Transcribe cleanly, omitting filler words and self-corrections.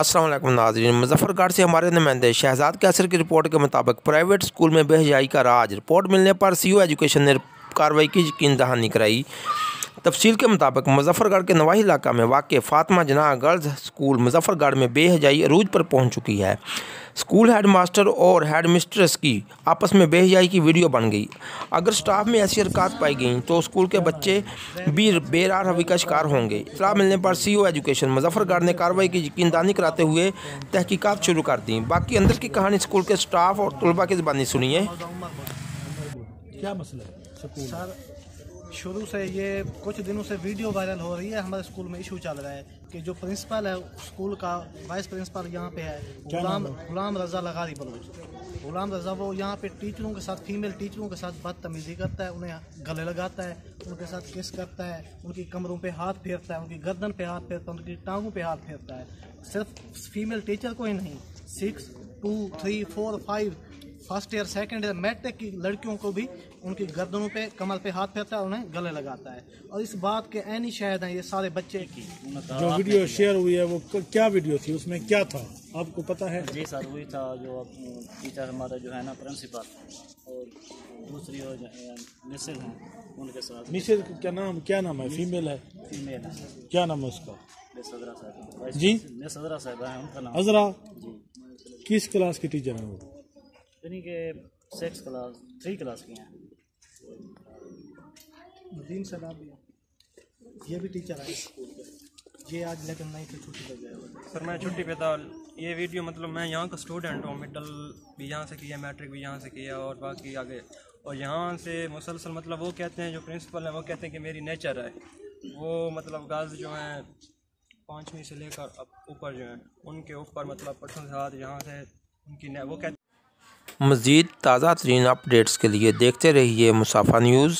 अस्सलाम वालेकुम नाज़रीन, मुजफ्फरगढ़ से हमारे नुमाइंदे शहजाद कैसर की रिपोर्ट के मुताबिक प्राइवेट स्कूल में बेहयाई का राज। रिपोर्ट मिलने पर सीओ एजुकेशन ने कार्रवाई की यकीन दहानी कराई। तफसील के मुताबिक मुजफ्फरगढ़ के नवाही इलाका में वाक़ फ़ातिमा जनाह गर्ल्स स्कूल मुजफ्फरगढ़ में बेहयाई अरूज पर पहुँच चुकी है। स्कूल हेड मास्टर और हेड मिस्ट्रेस की आपस में बेहयाई की वीडियो बन गई। अगर स्टाफ में ऐसी हरकत पाई गई तो स्कूल के बच्चे भी बेरार रवि का शिकार होंगे। इत्तला मिलने पर सीओ एजुकेशन मुजफ्फरगढ़ ने कार्रवाई की यकीनदहानी कराते हुए तहकीकात शुरू कर दी। बाकी अंदर की कहानी स्कूल के स्टाफ और तलबा की ज़बानी सुनिए। क्या मसला है सर? शुरू से ये कुछ दिनों से वीडियो वायरल हो रही है। हमारे स्कूल में इशू चल रहा है कि जो प्रिंसिपल है स्कूल का, वाइस प्रिंसिपल यहाँ पे है गुलाम रज़ा लगारी बलोच। गुलाम रज़ा वो यहाँ पे टीचरों के साथ, फीमेल टीचरों के साथ बदतमीजी करता है, उन्हें गले लगाता है, उनके साथ किस करता है, उनकी कमरों पे हाथ फेरता है, उनकी गर्दन पे हाथ फेरता है, उनकी टांगों पे हाथ फेरता है। सिर्फ फीमेल टीचर को ही नहीं, 6, 2, 3, 4, 5 first year second year matric की लड़कियों को भी उनकी गर्दनों पे, कमर पे हाथ फेरता है, उन्हें गले लगाता है। और इस बात के ऐनी शायद हैं ये सारे बच्चे की। जो वीडियो शेयर हुई है वो क्या वीडियो थी, उसमें क्या था आपको पता है? जी सर, वही था जो टीचर हमारा जो है ना प्रिंसिपल और दूसरी और मिसेज हैं उनके साथ। मिसेज क्या नाम है? फीमेल है? फीमेल है। क्या नाम है उसका? सदरा साहब जी, सदरा साहब है उनका नाम। अजरा जी। किस क्लास की टीचर है वो? यानी कि 6 क्लास 3 क्लास की हैं। नदीम सलाह भी ये भी टीचर है स्कूल के। ये आज लेकिन नहीं थे, छुट्टी पर गए। सर मैं छुट्टी पे था। ये वीडियो मतलब मैं यहाँ का स्टूडेंट हूँ, मिडल भी यहाँ से किया, मैट्रिक भी यहाँ से किया और बाकी आगे। और यहाँ से मुसलसल मतलब वो कहते हैं, जो प्रिंसिपल हैं वो कहते हैं कि मेरी नेचर है वो मतलब गर्ल्स जो हैं 5वीं से लेकर ऊपर जो हैं उनके ऊपर मतलब पर्सन से हाथ यहाँ से उनकी वो कहते। मज़ीद ताज़ा तरीन अपडेट्स के लिए देखते रहिए मुसाफ़ा न्यूज़।